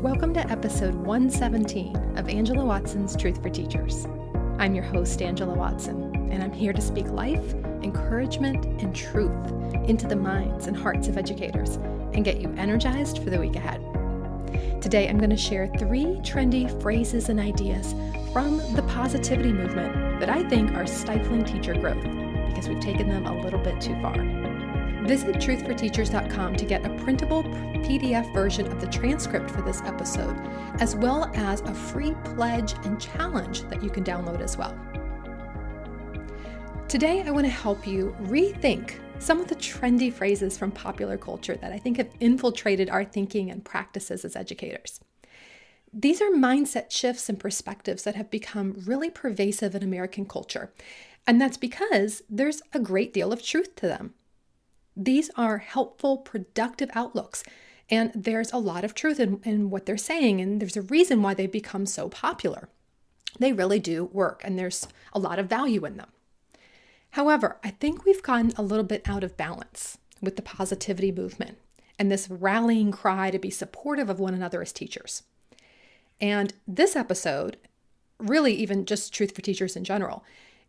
Welcome to episode 117 of Angela Watson's Truth for Teachers. I'm your host, Angela Watson, and I'm here to speak life, encouragement, and truth into the minds and hearts of educators and get you energized for the week ahead. Today, I'm going to share 3 trendy phrases and ideas from the positivity movement that I think are stifling teacher growth because we've taken them a little bit too far. Visit truthforteachers.com to get a printable PDF version of the transcript for this episode, as well as a free pledge and challenge that you can download as well. Today, I want to help you rethink some of the trendy phrases from popular culture that I think have infiltrated our thinking and practices as educators. These are mindset shifts and perspectives that have become really pervasive in American culture, and that's because there's a great deal of truth to them. These are helpful, productive outlooks, and there's a lot of truth in what they're saying, and there's a reason why they've become so popular. They really do work, and there's a lot of value in them. However, I think we've gotten a little bit out of balance with the positivity movement and this rallying cry to be supportive of one another as teachers. And this episode, really even just Truth for Teachers in general,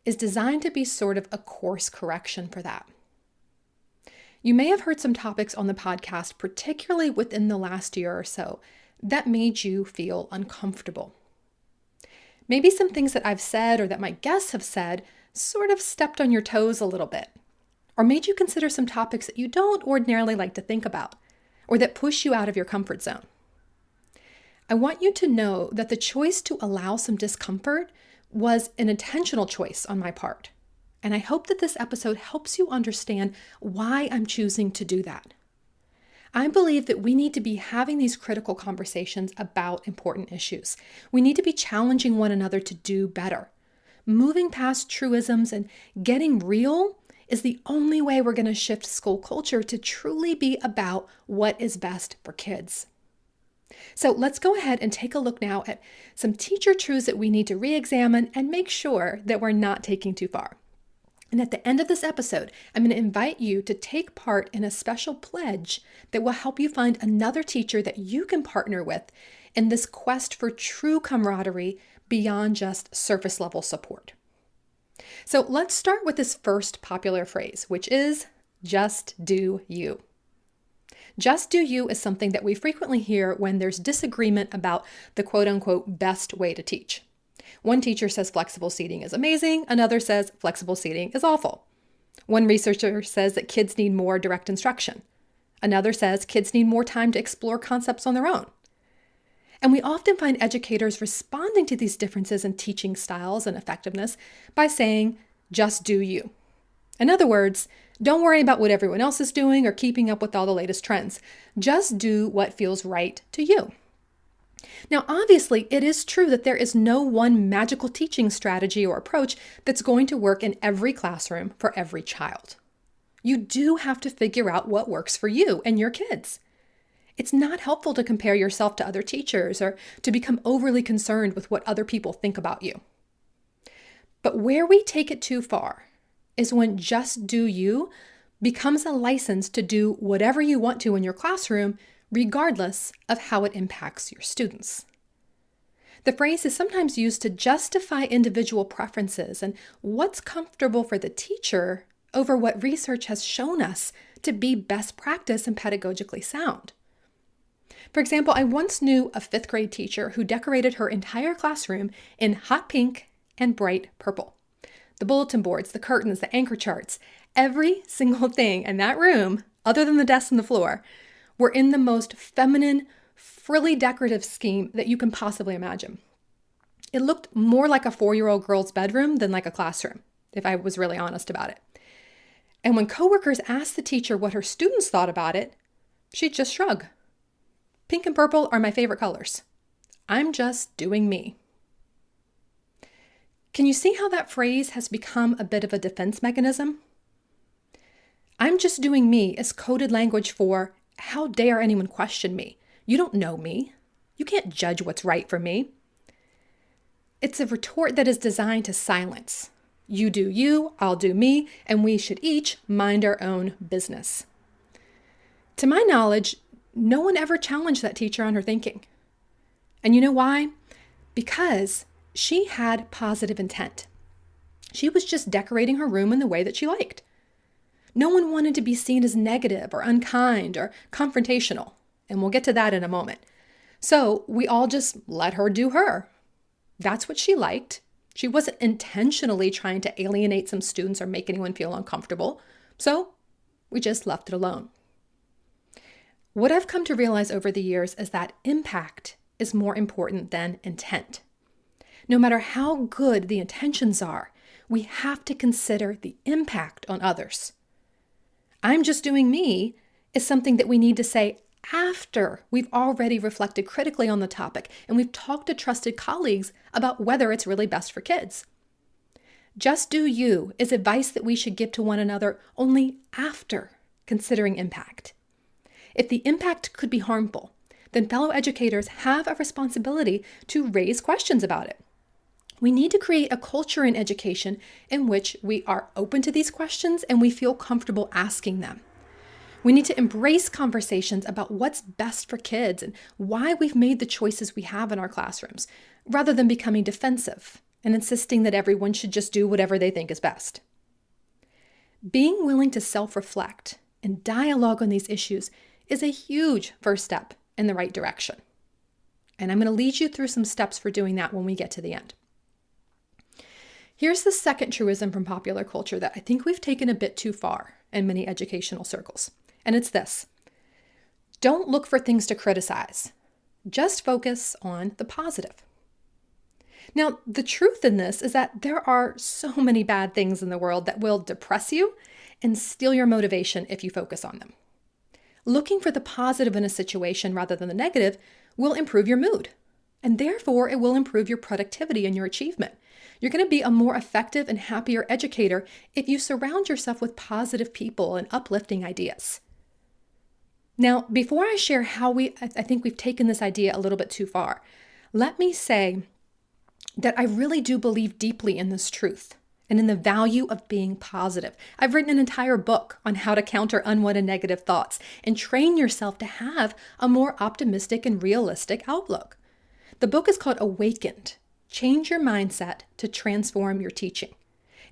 is designed to be sort of a course correction for that. You may have heard some topics on the podcast, particularly within the last year or so, that made you feel uncomfortable. Maybe some things that I've said or that my guests have said sort of stepped on your toes a little bit, or made you consider some topics that you don't ordinarily like to think about, or that push you out of your comfort zone. I want you to know that the choice to allow some discomfort was an intentional choice on my part. And I hope that this episode helps you understand why I'm choosing to do that. I believe that we need to be having these critical conversations about important issues. We need to be challenging one another to do better. Moving past truisms and getting real is the only way we're going to shift school culture to truly be about what is best for kids. So let's go ahead and take a look now at some teacher truths that we need to re-examine and make sure that we're not taking too far. And at the end of this episode, I'm going to invite you to take part in a special pledge that will help you find another teacher that you can partner with in this quest for true camaraderie beyond just surface level support. So let's start with this first popular phrase, which is just do you. Just do you is something that we frequently hear when there's disagreement about the quote unquote best way to teach. One teacher says flexible seating is amazing. Another says flexible seating is awful. One researcher says that kids need more direct instruction. Another says kids need more time to explore concepts on their own. And we often find educators responding to these differences in teaching styles and effectiveness by saying, just do you. In other words, don't worry about what everyone else is doing or keeping up with all the latest trends. Just do what feels right to you. Now, obviously, it is true that there is no one magical teaching strategy or approach that's going to work in every classroom for every child. You do have to figure out what works for you and your kids. It's not helpful to compare yourself to other teachers or to become overly concerned with what other people think about you. But where we take it too far is when just do you becomes a license to do whatever you want to in your classroom, regardless of how it impacts your students. The phrase is sometimes used to justify individual preferences and what's comfortable for the teacher over what research has shown us to be best practice and pedagogically sound. For example, I once knew a 5th grade teacher who decorated her entire classroom in hot pink and bright purple. The bulletin boards, the curtains, the anchor charts, every single thing in that room, other than the desk and the floor, were in the most feminine, frilly decorative scheme that you can possibly imagine. It looked more like a 4-year-old girl's bedroom than like a classroom, if I was really honest about it. And when coworkers asked the teacher what her students thought about it, she'd just shrug. Pink and purple are my favorite colors. I'm just doing me. Can you see how that phrase has become a bit of a defense mechanism? I'm just doing me is coded language for how dare anyone question me? You don't know me. You can't judge what's right for me. It's a retort that is designed to silence. You do you, I'll do me, and we should each mind our own business. To my knowledge, no one ever challenged that teacher on her thinking. And you know why? Because she had positive intent. She was just decorating her room in the way that she liked. No one wanted to be seen as negative or unkind or confrontational, and we'll get to that in a moment. So we all just let her do her. That's what she liked. She wasn't intentionally trying to alienate some students or make anyone feel uncomfortable. So we just left it alone. What I've come to realize over the years is that impact is more important than intent. No matter how good the intentions are, we have to consider the impact on others. I'm just doing me is something that we need to say after we've already reflected critically on the topic and we've talked to trusted colleagues about whether it's really best for kids. Just do you is advice that we should give to one another only after considering impact. If the impact could be harmful, then fellow educators have a responsibility to raise questions about it. We need to create a culture in education in which we are open to these questions and we feel comfortable asking them. We need to embrace conversations about what's best for kids and why we've made the choices we have in our classrooms, rather than becoming defensive and insisting that everyone should just do whatever they think is best. Being willing to self-reflect and dialogue on these issues is a huge first step in the right direction. And I'm going to lead you through some steps for doing that when we get to the end. Here's the second truism from popular culture that I think we've taken a bit too far in many educational circles. And it's this: don't look for things to criticize. Just focus on the positive. Now, the truth in this is that there are so many bad things in the world that will depress you and steal your motivation if you focus on them. Looking for the positive in a situation rather than the negative will improve your mood, and therefore it will improve your productivity and your achievement. You're going to be a more effective and happier educator if you surround yourself with positive people and uplifting ideas. Now, before I share how I think we've taken this idea a little bit too far, let me say that I really do believe deeply in this truth and in the value of being positive. I've written an entire book on how to counter unwanted negative thoughts and train yourself to have a more optimistic and realistic outlook. The book is called Awakened: Change Your Mindset to Transform Your Teaching.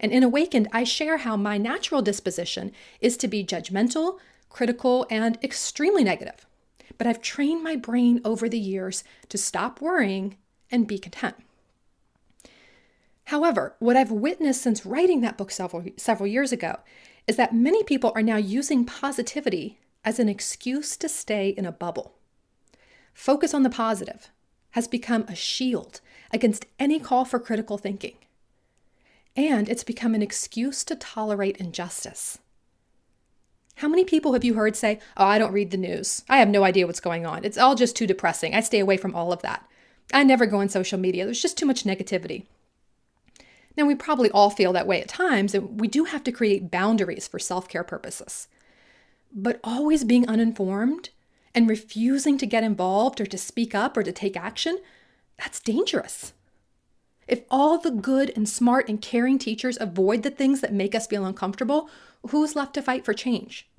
And in Awakened, I share how my natural disposition is to be judgmental, critical, and extremely negative. But I've trained my brain over the years to stop worrying and be content. However, what I've witnessed since writing that book several years ago is that many people are now using positivity as an excuse to stay in a bubble. Focus on the positive has become a shield against any call for critical thinking. And it's become an excuse to tolerate injustice. How many people have you heard say, "Oh, I don't read the news. I have no idea what's going on. It's all just too depressing. I stay away from all of that. I never go on social media. There's just too much negativity." Now, we probably all feel that way at times, and we do have to create boundaries for self-care purposes. But always being uninformed and refusing to get involved or to speak up or to take action, that's dangerous. If all the good and smart and caring teachers avoid the things that make us feel uncomfortable, who's left to fight for change?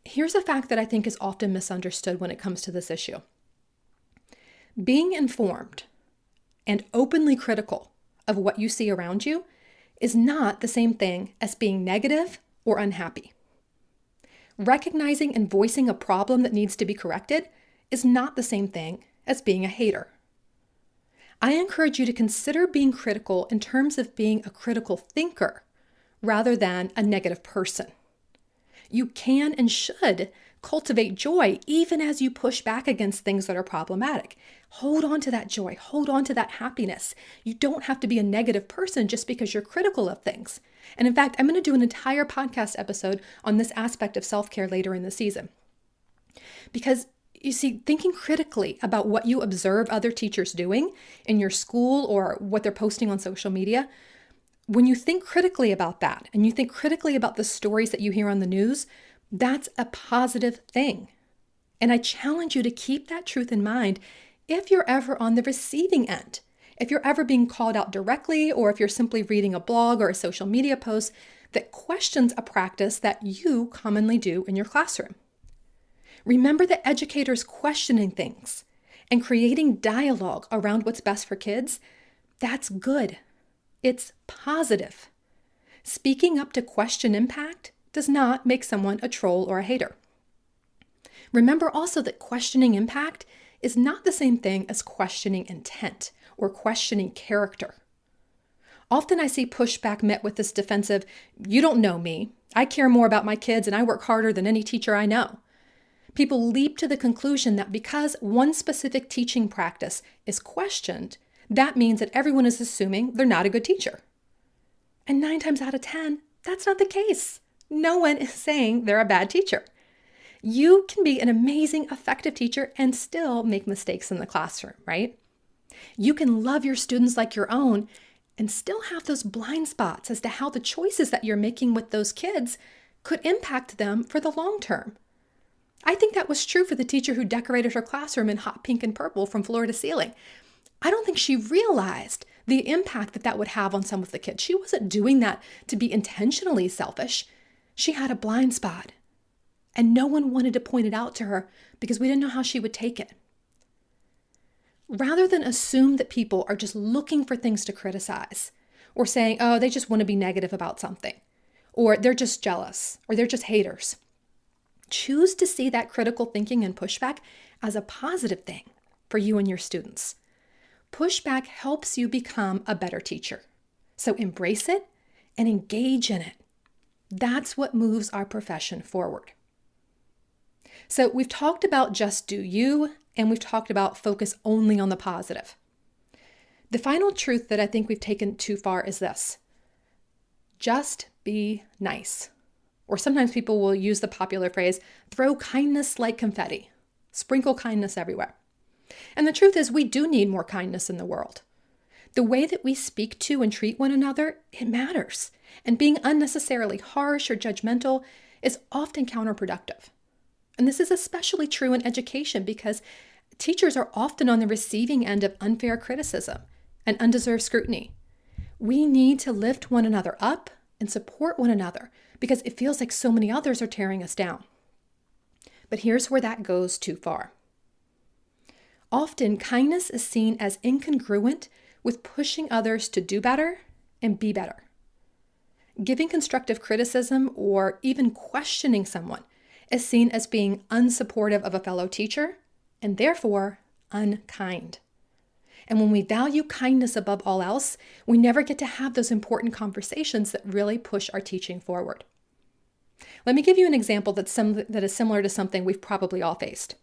Here's a fact that I think is often misunderstood when it comes to this issue. Being informed and openly critical of what you see around you is not the same thing as being negative or unhappy. Recognizing and voicing a problem that needs to be corrected is not the same thing as being a hater. I encourage you to consider being critical in terms of being a critical thinker rather than a negative person. You can and should cultivate joy even as you push back against things that are problematic. Hold on to that joy. Hold on to that happiness. You don't have to be a negative person just because you're critical of things. And in fact, I'm going to do an entire podcast episode on this aspect of self-care later in the season. Because you see, thinking critically about what you observe other teachers doing in your school or what they're posting on social media, when you think critically about that and you think critically about the stories that you hear on the news, that's a positive thing. And I challenge you to keep that truth in mind if you're ever on the receiving end, if you're ever being called out directly, or if you're simply reading a blog or a social media post that questions a practice that you commonly do in your classroom. Remember that educators questioning things And creating dialogue around what's best for kids, that's good. It's positive. Speaking up to question impact does not make someone a troll or a hater. Remember also that questioning impact is not the same thing as questioning intent or questioning character. Often I see pushback met with this defensive, "You don't know me. I care more about my kids and I work harder than any teacher I know." People leap to the conclusion that because one specific teaching practice is questioned, that means that everyone is assuming they're not a good teacher. And 9 times out of 10, that's not the case. No one is saying they're a bad teacher. You can be an amazing, effective teacher and still make mistakes in the classroom, right? You can love your students like your own and still have those blind spots as to how the choices that you're making with those kids could impact them for the long term. I think that was true for the teacher who decorated her classroom in hot pink and purple from floor to ceiling. I don't think she realized the impact that would have on some of the kids. She wasn't doing that to be intentionally selfish. She had a blind spot, and no one wanted to point it out to her because we didn't know how she would take it. Rather than assume that people are just looking for things to criticize or saying, oh, they just want to be negative about something, or they're just jealous, or they're just haters, choose to see that critical thinking and pushback as a positive thing for you and your students. Pushback helps you become a better teacher. So embrace it and engage in it. That's what moves our profession forward. So we've talked about just do you, and we've talked about focus only on the positive. The final truth that I think we've taken too far is this: just be nice. Or sometimes people will use the popular phrase, throw kindness like confetti, sprinkle kindness everywhere. And the truth is, we do need more kindness in the world. The way that we speak to and treat one another, it matters. And being unnecessarily harsh or judgmental is often counterproductive. And this is especially true in education because teachers are often on the receiving end of unfair criticism and undeserved scrutiny. We need to lift one another up and support one another because it feels like so many others are tearing us down. But here's where that goes too far. Often, kindness is seen as incongruent with pushing others to do better and be better. Giving constructive criticism or even questioning someone is seen as being unsupportive of a fellow teacher and therefore unkind. And when we value kindness above all else, we never get to have those important conversations that really push our teaching forward. Let me give you an example that is similar to something we've probably all faced.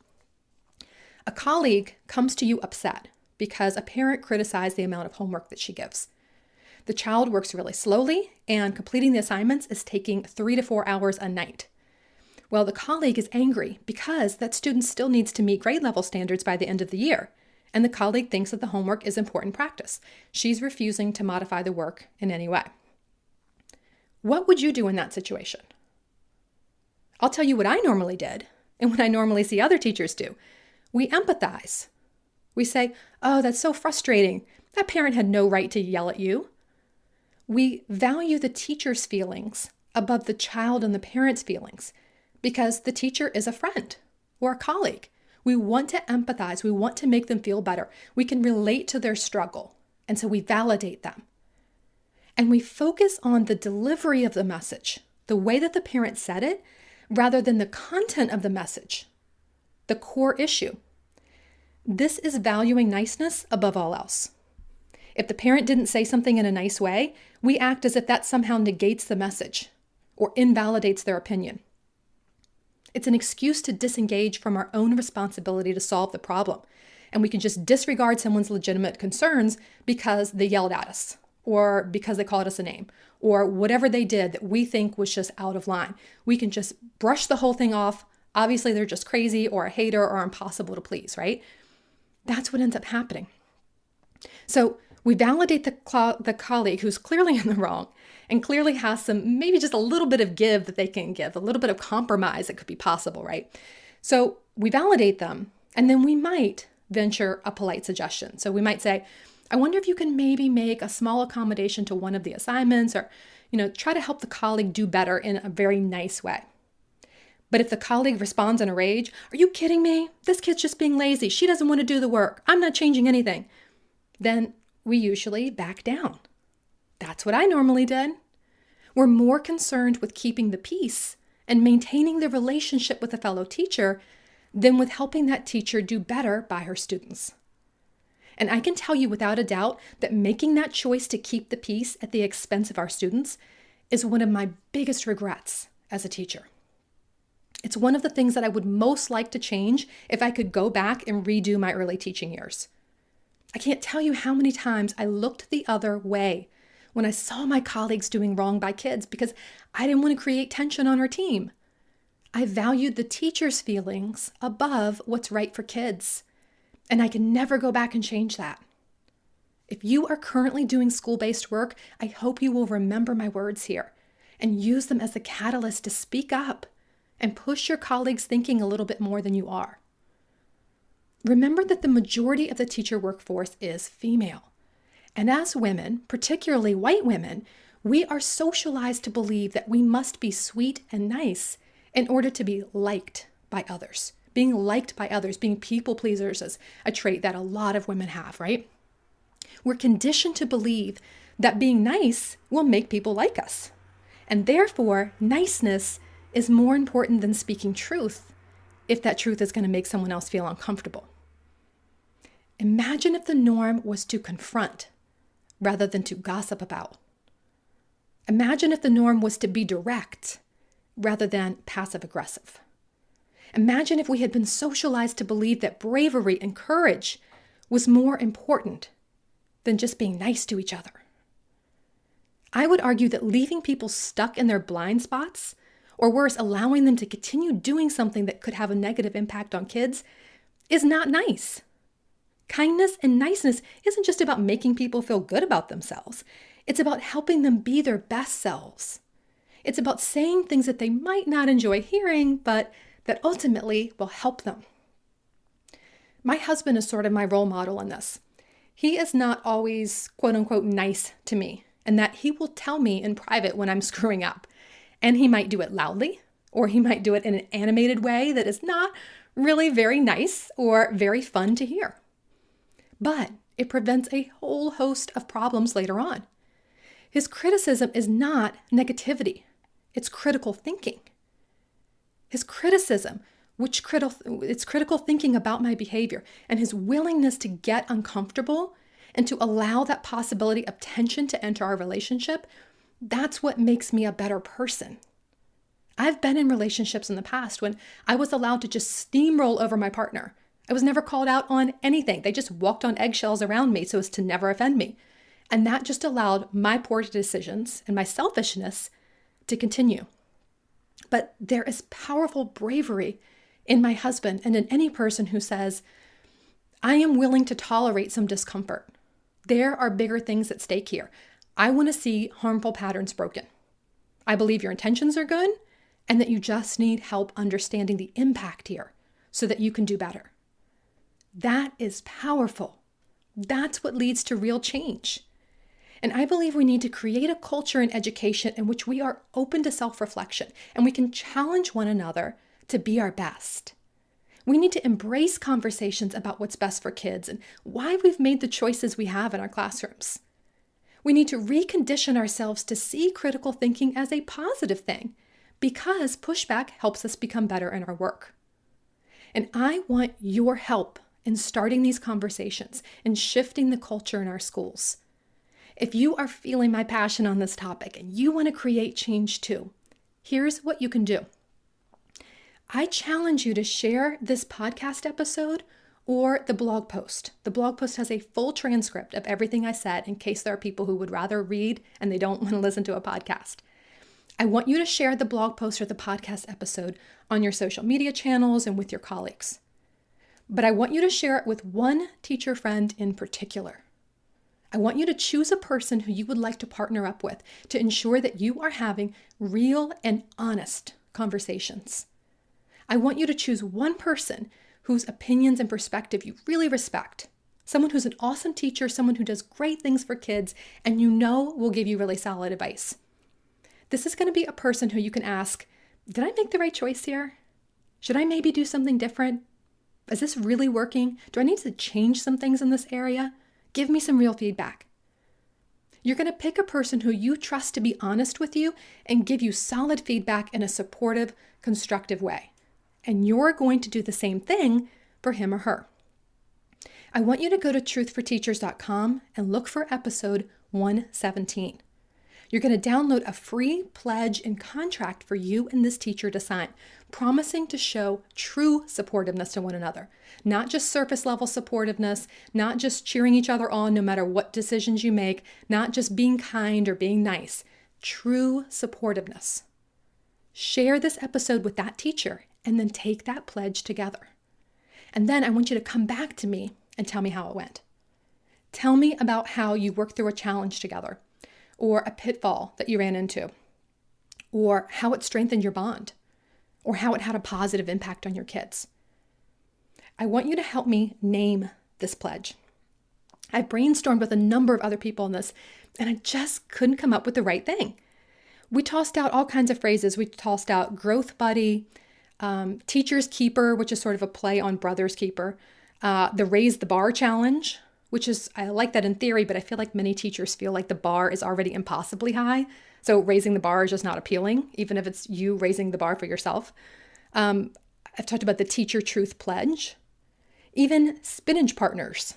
A colleague comes to you upset because a parent criticized the amount of homework that she gives. The child works really slowly, and completing the assignments is taking 3 to 4 hours a night. Well, the colleague is angry because that student still needs to meet grade level standards by the end of the year, and the colleague thinks that the homework is important practice. She's refusing to modify the work in any way. What would you do in that situation? I'll tell you what I normally did, and what I normally see other teachers do. We empathize. We say, oh, that's so frustrating. That parent had no right to yell at you. We value the teacher's feelings above the child and the parent's feelings because the teacher is a friend or a colleague. We want to empathize. We want to make them feel better. We can relate to their struggle. And so we validate them. And we focus on the delivery of the message, the way that the parent said it, rather than the content of the message, the core issue. This is valuing niceness above all else. If the parent didn't say something in a nice way, we act as if that somehow negates the message or invalidates their opinion. It's an excuse to disengage from our own responsibility to solve the problem. And we can just disregard someone's legitimate concerns because they yelled at us or because they called us a name or whatever they did that we think was just out of line. We can just brush the whole thing off. Obviously, they're just crazy or a hater or impossible to please, right? That's what ends up happening. So we validate the colleague who's clearly in the wrong and clearly has some, maybe just a little bit of give that they can give, a little bit of compromise that could be possible, right? So we validate them, and then we might venture a polite suggestion. So we might say, I wonder if you can maybe make a small accommodation to one of the assignments or, try to help the colleague do better in a very nice way. But if the colleague responds in a rage, "Are you kidding me? This kid's just being lazy. She doesn't want to do the work. I'm not changing anything." Then we usually back down. That's what I normally did. We're more concerned with keeping the peace and maintaining the relationship with a fellow teacher than with helping that teacher do better by her students. And I can tell you without a doubt that making that choice to keep the peace at the expense of our students is one of my biggest regrets as a teacher. It's one of the things that I would most like to change if I could go back and redo my early teaching years. I can't tell you how many times I looked the other way when I saw my colleagues doing wrong by kids because I didn't want to create tension on our team. I valued the teacher's feelings above what's right for kids, and I can never go back and change that. If you are currently doing school-based work, I hope you will remember my words here and use them as a catalyst to speak up and push your colleagues' thinking a little bit more than you are. Remember that the majority of the teacher workforce is female. And as women, particularly white women, we are socialized to believe that we must be sweet and nice in order to be liked by others. Being liked by others, being people pleasers is a trait that a lot of women have, right? We're conditioned to believe that being nice will make people like us. And therefore, niceness is more important than speaking truth if that truth is going to make someone else feel uncomfortable. Imagine if the norm was to confront rather than to gossip about. Imagine if the norm was to be direct rather than passive aggressive. Imagine if we had been socialized to believe that bravery and courage was more important than just being nice to each other. I would argue that leaving people stuck in their blind spots, or worse, allowing them to continue doing something that could have a negative impact on kids, is not nice. Kindness and niceness isn't just about making people feel good about themselves. It's about helping them be their best selves. It's about saying things that they might not enjoy hearing, but that ultimately will help them. My husband is sort of my role model in this. He is not always, quote unquote, nice to me, and that he will tell me in private when I'm screwing up. And he might do it loudly, or he might do it in an animated way that is not really very nice or very fun to hear. But it prevents a whole host of problems later on. His criticism is not negativity. It's critical thinking. His criticism, it's critical thinking about my behavior and his willingness to get uncomfortable and to allow that possibility of tension to enter our relationship, that's what makes me a better person. I've been in relationships in the past when I was allowed to just steamroll over my partner. I was never called out on anything. They just walked on eggshells around me so as to never offend me. And that just allowed my poor decisions and my selfishness to continue. But there is powerful bravery in my husband and in any person who says, I am willing to tolerate some discomfort. There are bigger things at stake here. I want to see harmful patterns broken. I believe your intentions are good and that you just need help understanding the impact here so that you can do better. That is powerful. That's what leads to real change. And I believe we need to create a culture in education in which we are open to self-reflection and we can challenge one another to be our best. We need to embrace conversations about what's best for kids and why we've made the choices we have in our classrooms. We need to recondition ourselves to see critical thinking as a positive thing because pushback helps us become better in our work. And I want your help in starting these conversations and shifting the culture in our schools. If you are feeling my passion on this topic and you want to create change too, here's what you can do. I challenge you to share this podcast episode or the blog post. The blog post has a full transcript of everything I said in case there are people who would rather read and they don't want to listen to a podcast. I want you to share the blog post or the podcast episode on your social media channels and with your colleagues. But I want you to share it with one teacher friend in particular. I want you to choose a person who you would like to partner up with to ensure that you are having real and honest conversations. I want you to choose one person whose opinions and perspective you really respect. Someone who's an awesome teacher, someone who does great things for kids, and you know will give you really solid advice. This is going to be a person who you can ask, did I make the right choice here? Should I maybe do something different? Is this really working? Do I need to change some things in this area? Give me some real feedback. You're going to pick a person who you trust to be honest with you and give you solid feedback in a supportive, constructive way. And you're going to do the same thing for him or her. I want you to go to truthforteachers.com and look for episode 117. You're going to download a free pledge and contract for you and this teacher to sign, promising to show true supportiveness to one another. Not just surface level supportiveness, not just cheering each other on no matter what decisions you make, not just being kind or being nice. True supportiveness. Share this episode with that teacher and then take that pledge together. And then I want you to come back to me and tell me how it went. Tell me about how you worked through a challenge together, or a pitfall that you ran into, or how it strengthened your bond, or how it had a positive impact on your kids. I want you to help me name this pledge. I brainstormed with a number of other people on this, and I just couldn't come up with the right thing. We tossed out all kinds of phrases. We tossed out growth buddy, teacher's keeper, which is sort of a play on brother's keeper, the raise the bar challenge, which is, I like that in theory, but I feel like many teachers feel like the bar is already impossibly high. So raising the bar is just not appealing, even if it's you raising the bar for yourself. I've talked about the teacher truth pledge, even spinach partners.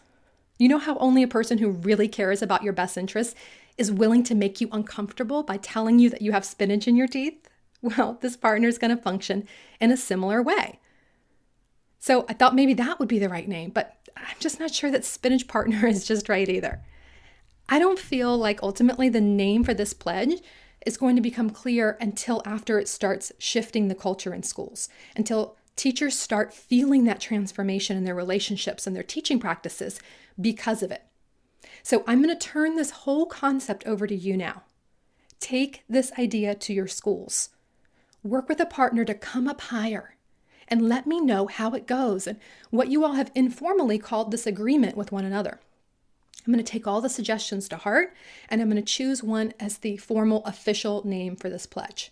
You know how only a person who really cares about your best interests is willing to make you uncomfortable by telling you that you have spinach in your teeth? Well, this partner is going to function in a similar way. So I thought maybe that would be the right name, but I'm just not sure that spinach partner is just right either. I don't feel like ultimately the name for this pledge is going to become clear until after it starts shifting the culture in schools, until teachers start feeling that transformation in their relationships and their teaching practices because of it. So I'm going to turn this whole concept over to you now. Take this idea to your schools. Work with a partner to come up higher. And let me know how it goes and what you all have informally called this agreement with one another. I'm going to take all the suggestions to heart, and I'm going to choose one as the formal official name for this pledge.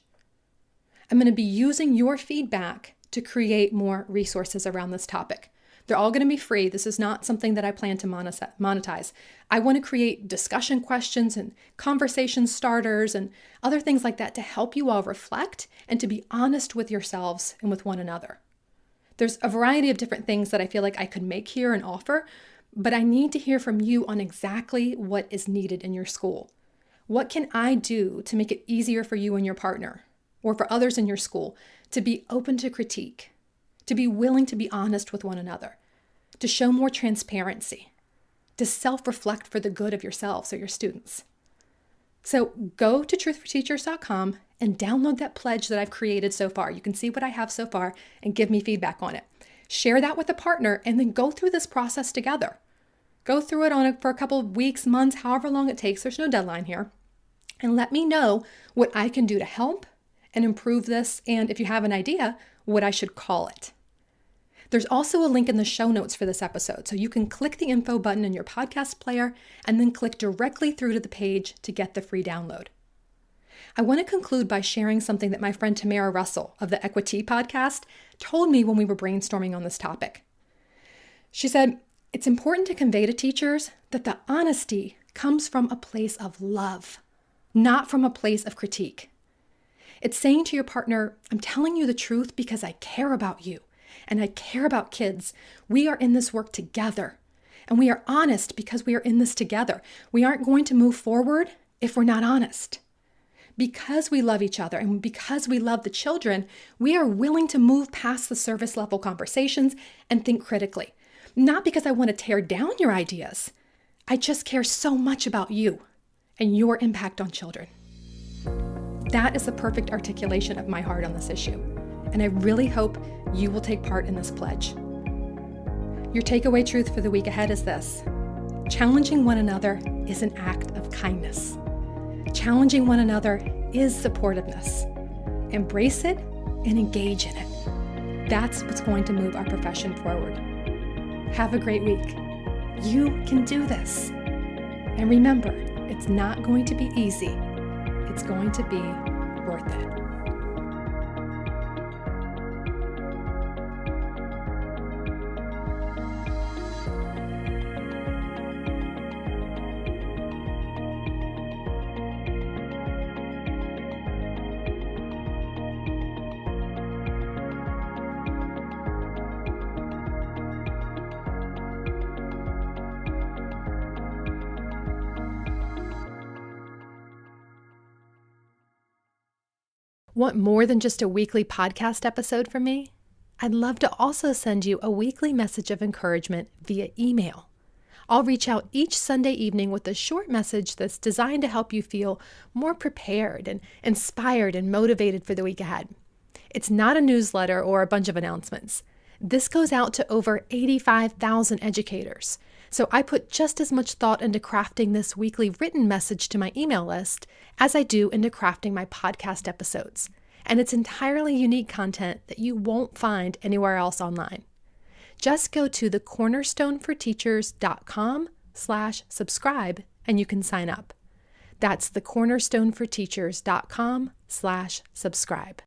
I'm going to be using your feedback to create more resources around this topic. They're all going to be free. This is not something that I plan to monetize. I want to create discussion questions and conversation starters and other things like that to help you all reflect and to be honest with yourselves and with one another. There's a variety of different things that I feel like I could make here and offer, but I need to hear from you on exactly what is needed in your school. What can I do to make it easier for you and your partner, or for others in your school, to be open to critique, to be willing to be honest with one another, to show more transparency, to self-reflect for the good of yourselves or your students? So go to truthforteachers.com and download that pledge that I've created so far. You can see what I have so far and give me feedback on it. Share that with a partner and then go through this process together. Go through it for a couple of weeks, months, however long it takes. There's no deadline here. And let me know what I can do to help and improve this, and if you have an idea, what I should call it. There's also a link in the show notes for this episode, so you can click the info button in your podcast player and then click directly through to the page to get the free download. I want to conclude by sharing something that my friend Tamara Russell of the Equity podcast told me when we were brainstorming on this topic. She said, it's important to convey to teachers that the honesty comes from a place of love, not from a place of critique. It's saying to your partner, I'm telling you the truth because I care about you. And I care about kids. We are in this work together. And we are honest because we are in this together. We aren't going to move forward if we're not honest. Because we love each other and because we love the children, we are willing to move past the surface level conversations and think critically. Not because I want to tear down your ideas. I just care so much about you and your impact on children. That is the perfect articulation of my heart on this issue. And I really hope you will take part in this pledge. Your takeaway truth for the week ahead is this: challenging one another is an act of kindness. Challenging one another is supportiveness. Embrace it and engage in it. That's what's going to move our profession forward. Have a great week. You can do this. And remember, it's not going to be easy. It's going to be worth it. Want more than just a weekly podcast episode from me? I'd love to also send you a weekly message of encouragement via email. I'll reach out each Sunday evening with a short message that's designed to help you feel more prepared and inspired and motivated for the week ahead. It's not a newsletter or a bunch of announcements. This goes out to over 85,000 educators. So I put just as much thought into crafting this weekly written message to my email list as I do into crafting my podcast episodes. And it's entirely unique content that you won't find anywhere else online. Just go to thecornerstoneforteachers.com/subscribe and you can sign up. That's thecornerstoneforteachers.com/subscribe.